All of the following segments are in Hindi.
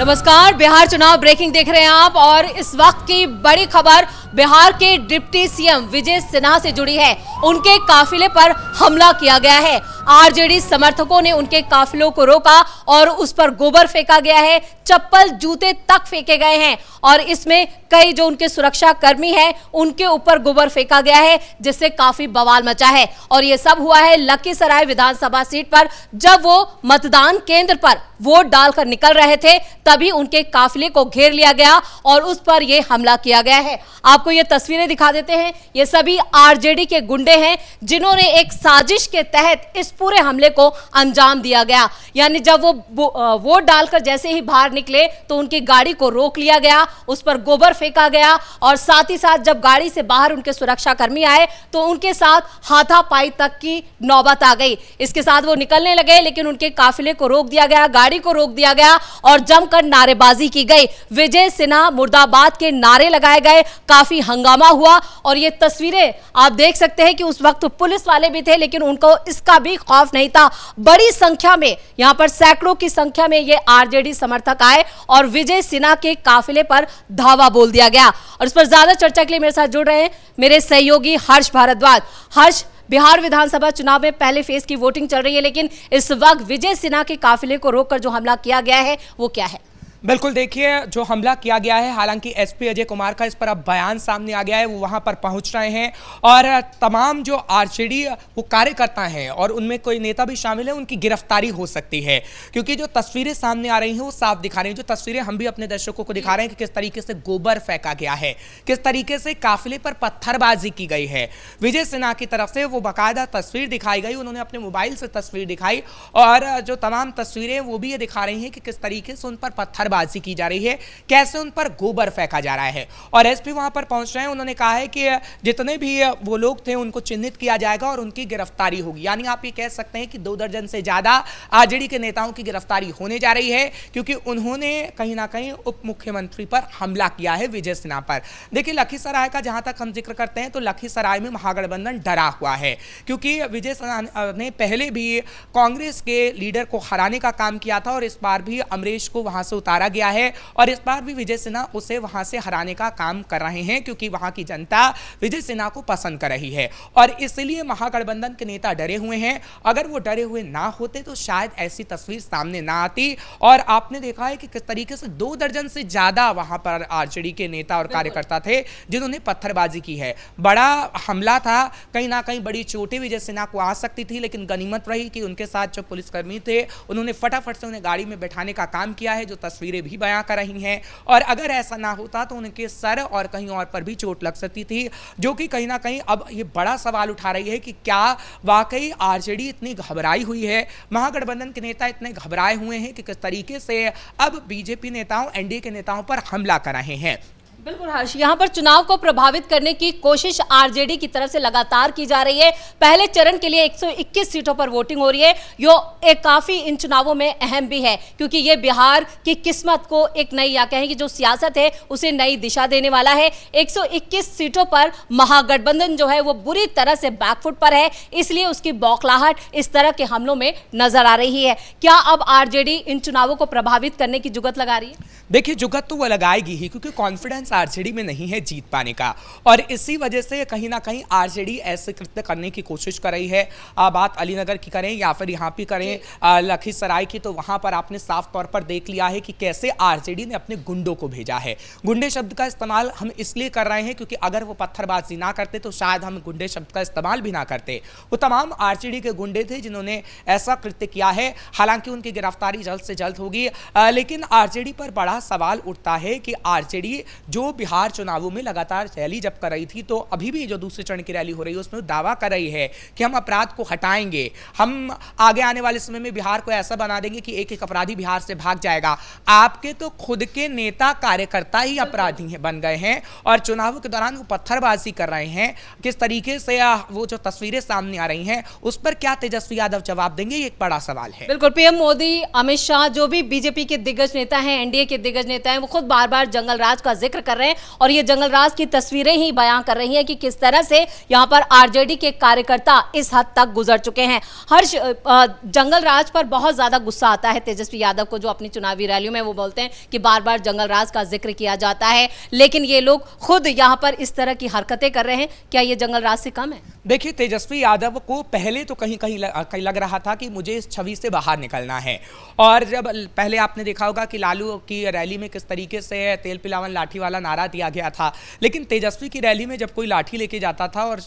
नमस्कार, बिहार चुनाव ब्रेकिंग देख रहे हैं आप और इस वक्त की बड़ी खबर बिहार के डिप्टी सीएम विजय सिन्हा से जुड़ी है। उनके काफिले पर हमला किया गया है। आरजेडी समर्थकों ने उनके काफिलों को रोका और उस पर गोबर फेंका गया है, चप्पल जूते तक फेंके गए हैं और इसमें कई जो उनके सुरक्षा कर्मी हैं उनके ऊपर गोबर फेंका गया है, जिससे काफी बवाल मचा है। और ये सब हुआ है लखीसराय विधानसभा सीट पर। जब वो मतदान केंद्र पर वोट डालकर निकल रहे थे तभी उनके काफिले को घेर लिया गया और उस पर यह हमला किया गया है। आपको ये तस्वीरें दिखा देते हैं। ये सभी आरजेडी के गुंडे हैं जिन्होंने एक साजिश के तहत इस पूरे हमले को अंजाम दिया गया। यानी जब वो वोट डालकर जैसे ही बाहर निकले तो उनकी गाड़ी को रोक लिया गया, उस पर गोबर फेंका गया और साथ ही साथ जब गाड़ी से बाहर उनके सुरक्षा कर्मी आए तो उनके साथ हाथापाई तक की नौबत आ गई। इसके साथ वो निकलने लगे लेकिन उनके काफिले को रोक दिया गया, गाड़ी को रोक दिया गया और जमकर नारेबाजी की गई। विजय सिन्हा मुर्दाबाद के नारे लगाए गए, काफी हंगामा हुआ और ये तस्वीरें आप देख सकते हैं कि उस वक्त पुलिस वाले भी थे लेकिन उनको इसका भी खौफ नहीं था। बड़ी संख्या में, यहां पर सैकड़ों की संख्या में ये आरजेडी समर्थक आए और विजय सिन्हा के काफिले पर धावा बोल दिया गया। और इस पर ज्यादा चर्चा के लिए मेरे साथ जुड़ रहे हैं मेरे सहयोगी हर्ष भारद्वाज। हर्ष, बिहार विधानसभा चुनाव में पहले फेज की वोटिंग चल रही है लेकिन इस वक्त विजय सिन्हा के काफिले को रोककर जो हमला किया गया है वो क्या है? बिल्कुल, देखिए जो हमला किया गया है, हालांकि एसपी अजय कुमार का इस पर अब बयान सामने आ गया है। वो वहां पर पहुंच रहे हैं और तमाम जो आरजेडी वो कार्यकर्ता हैं और उनमें कोई नेता भी शामिल है, उनकी गिरफ्तारी हो सकती है क्योंकि जो तस्वीरें सामने आ रही हैं वो साफ दिखा रही हैं। जो तस्वीरें हम भी अपने दर्शकों को दिखा रहे हैं कि किस तरीके से गोबर फेंका गया है, किस तरीके से काफिले पर पत्थरबाजी की गई है। विजय सिन्हा की तरफ से वो बाकायदा तस्वीर दिखाई गई, उन्होंने अपने मोबाइल से तस्वीर दिखाई और जो तमाम तस्वीरें वो भी ये दिखा रही हैं कि किस तरीके से उन पर पत्थरबाजी की जा रही है, कैसे उन पर गोबर फेंका जा रहा है। और एसपी वहां पर पहुंच रहे हैं। उन्होंने कहा है कि जितने भी वो लोग थे उनको चिन्हित किया जाएगा और उनकी गिरफ्तारी होगी। यानी आप ये कह सकते हैं कि 2 दर्जन से ज्यादा आरजेडी के नेताओं की गिरफ्तारी होने जा रही है क्योंकि उन्होंने कहीं ना कहीं उप मुख्यमंत्री पर हमला किया है, विजय सिन्हा पर। देखिए, लखीसराय का जहां तक हम जिक्र करते हैं तो लखीसराय में महागठबंधन डरा हुआ है क्योंकि विजय सिन्हा ने पहले भी कांग्रेस के लीडर को हराने का काम किया था और इस बार भी अमरीश को वहां से उतारा गया है और इस बार भी विजय सिन्हा उसे वहां से हराने का काम कर रहे हैं क्योंकि वहां की जनता विजय सिन्हा को पसंद कर रही है और इसलिए महागठबंधन के नेता डरे हुए हैं। अगर वो डरे हुए ना होते तो शायद ऐसी तस्वीर सामने ना आती। और आपने देखा है कि किस तरीके से 2 दर्जन से ज्यादा वहां पर आरजेडी के नेता और कार्यकर्ता थे जिन्होंने पत्थरबाजी की है। बड़ा हमला था, कहीं ना कहीं बड़ी चोटें विजय सिन्हा को आ सकती थी लेकिन गनीमत रही कि उनके साथ जो पुलिसकर्मी थे उन्होंने फटाफट से उन्हें गाड़ी में बैठाने का काम किया है, जो तस्वीरें भी बयां कर रही हैं। और अगर ऐसा ना होता तो उनके सर और कहीं और पर भी चोट लग सकती थी, जो कि कहीं ना कहीं अब ये बड़ा सवाल उठा रही है कि क्या वाकई आरजेडी इतनी घबराई हुई है, महागठबंधन के नेता इतने घबराए हुए हैं कि किस तरीके से अब बीजेपी नेताओं, एनडीए के नेताओं पर हमला कर रहे हैं। बिल्कुल हर्ष, यहाँ पर चुनाव को प्रभावित करने की कोशिश आरजेडी की तरफ से लगातार की जा रही है। पहले चरण के लिए 121 सीटों पर वोटिंग हो रही है, जो एक काफी इन चुनावों में अहम भी है क्योंकि ये बिहार की किस्मत को एक नई, या कहें कि जो सियासत है उसे नई दिशा देने वाला है। 121 सीटों पर महागठबंधन जो है वो बुरी तरह से बैकफुट पर है, इसलिए उसकी बौखलाहट इस तरह के हमलों में नजर आ रही है। क्या अब आरजेडी इन चुनावों को प्रभावित करने की जुगत लगा रही है? देखिए, जुगत तो वो लगाएगी ही क्योंकि कॉन्फिडेंस आरजेडी में नहीं है जीत पाने का और इसी वजह से कहीं ना कहीं आरजेडी ऐसे कृत्य करने की कोशिश कर रही है। बात अलीनगर की करें या फिर यहाँ पे करें लखीसराय की, तो वहां पर आपने साफ तौर पर देख लिया है कि कैसे आरजेडी ने अपने गुंडों को भेजा है। गुंडे शब्द का इस्तेमाल हम इसलिए कर रहे हैं क्योंकि अगर वो पत्थरबाजी ना करते तो शायद हम गुंडे शब्द का इस्तेमाल भी ना करते। वो तमाम आरजेडी के गुंडे थे जिन्होंने ऐसा कृत्य किया है। हालांकि उनकी गिरफ्तारी जल्द से जल्द होगी लेकिन आरजेडी पर बड़ा सवाल उठता है कि आरजेडी जो बिहार चुनावों में लगातार रैली जब कर रही थी तो अभी भी जो दूसरे चरण की रैली हो रही है उसमें दावा कर रही है कि हम अपराध को हटाएंगे, हम आगे आने वाले समय में बिहार को ऐसा बना देंगे कि एक एक अपराधी बिहार से भाग जाएगा। आपके तो खुद के नेता कार्यकर्ता ही अपराधी बन गए हैं और चुनावों के दौरान वो पत्थरबाजी कर रहे हैं। किस तरीके से वो जो तस्वीरें सामने आ रही हैं उस पर क्या तेजस्वी यादव जवाब देंगे, ये एक बड़ा सवाल है। बिल्कुल, पीएम मोदी, अमित शाह, जो भी बीजेपी के दिग्गज नेता हैं, एनडीए के दिग्गज नेता हैं वो खुद बार बार जंगल राज का जिक्र कर रहे हैं और ये जंगल राज की तस्वीरें ही बयां कर रही हैं कि किस तरह से यहाँ पर आरजेडी के कार्यकर्ता इस हद तक गुजर चुके हैं। हर्ष, जंगल राज पर बहुत ज्यादा गुस्सा आता है तेजस्वी यादव को, जो अपनी चुनावी रैलियों में वो बोलते हैं कि बार बार जंगल राज का जिक्र किया जाता है, लेकिन ये लोग खुद यहाँ पर इस तरह की हरकतें कर रहे हैं। क्या ये जंगल राज से कम है? देखिए, तेजस्वी यादव को पहले तो कहीं लग रहा था कि मुझे इस छवि से बाहर निकलना है, और जब पहले आपने देखा होगा कि लालू की रैली में किस तरीके से तेल पिलावन लाठी वाला नारा दिया गया था, लेकिन तेजस्वी की रैली में जब कोई लाठी लेके जाता था और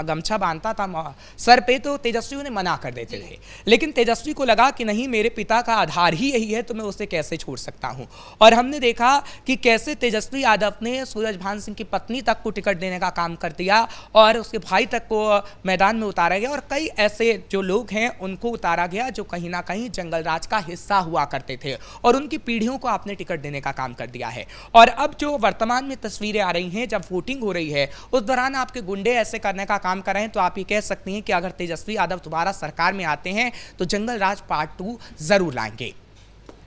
गमछा बांधता था सर पे तो तेजस्वी उन्हें मना कर देते थे। लेकिन तेजस्वी को लगा कि नहीं, मेरे पिता का आधार ही यही है तो मैं उसे कैसे छोड़ सकता हूं। और हमने देखा कि कैसे तेजस्वी यादव ने सूरजभान सिंह की पत्नी तक को टिकट देने का काम कर दिया और उसके भाई तक को मैदान में उतारा गया, और कई ऐसे जो लोग हैं उनको उतारा गया जो कहीं ना कहीं जंगल राज का हिस्सा हुआ करते थे, और उनकी पीढ़ियों को आपने टिकट देने का काम कर दिया है। और अब जो वर्तमान में तस्वीरें आ रही हैं, जब वोटिंग हो रही है उस दौरान आपके गुंडे ऐसे करने का काम कर रहे हैं, तो आप ये कह सकती हैं कि अगर तेजस्वी यादव दोबारा सरकार में आते हैं तो जंगल राज पार्ट 2 जरूर लाएंगे।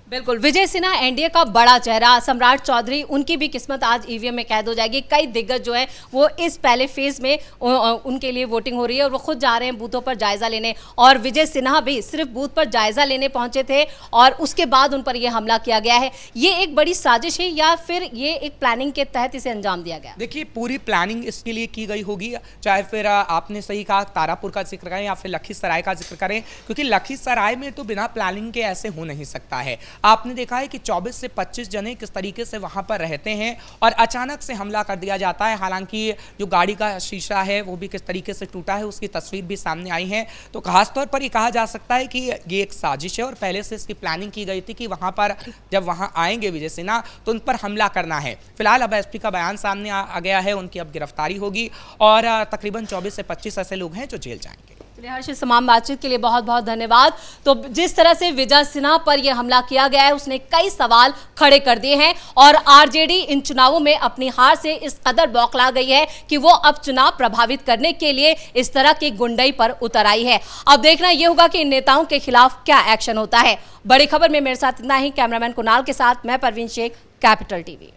बिल्कुल, विजय सिन्हा एनडीए का बड़ा चेहरा, सम्राट चौधरी, उनकी भी किस्मत आज ईवीएम में कैद हो जाएगी। कई दिग्गज जो है वो इस पहले फेज में उनके लिए वोटिंग हो रही है और वो खुद जा रहे हैं बूथों पर जायजा लेने, और विजय सिन्हा भी सिर्फ बूथ पर जायजा लेने पहुंचे थे और उसके बाद उन पर यह हमला किया गया है। ये एक बड़ी साजिश है या फिर ये एक प्लानिंग के तहत इसे अंजाम दिया गया? देखिए, पूरी प्लानिंग इसके लिए की गई होगी, चाहे फिर आपने सही कहा तारापुर का जिक्र करें या फिर लखीसराय का जिक्र करें, क्योंकि लखीसराय में तो बिना प्लानिंग के ऐसे हो नहीं सकता है। आपने देखा है कि 24 से 25 जने किस तरीके से वहां पर रहते हैं और अचानक से हमला कर दिया जाता है। हालांकि जो गाड़ी का शीशा है वो भी किस तरीके से टूटा है उसकी तस्वीर भी सामने आई है। तो खासतौर पर ये कहा जा सकता है कि ये एक साजिश है और पहले से इसकी प्लानिंग की गई थी कि वहां पर जब वहां आएंगे विजय सिन्हा तो उन पर हमला करना है। फिलहाल अब एसपी का बयान सामने आ गया है, उनकी अब गिरफ्तारी होगी और तकरीबन 24 से 25 ऐसे लोग हैं जो जेल जाएंगे। हर्ष, इस तमाम बातचीत के लिए बहुत बहुत धन्यवाद। तो जिस तरह से विजय सिन्हा पर यह हमला किया गया है उसने कई सवाल खड़े कर दिए हैं और आरजेडी इन चुनावों में अपनी हार से इस कदर बौखला गई है कि वो अब चुनाव प्रभावित करने के लिए इस तरह की गुंडई पर उतर आई है। अब देखना यह होगा कि इन नेताओं के खिलाफ क्या एक्शन होता है। बड़ी खबर में मेरे साथ इतना ही। कैमरामैन कुणाल के साथ मैं परवीन शेख, कैपिटल टीवी।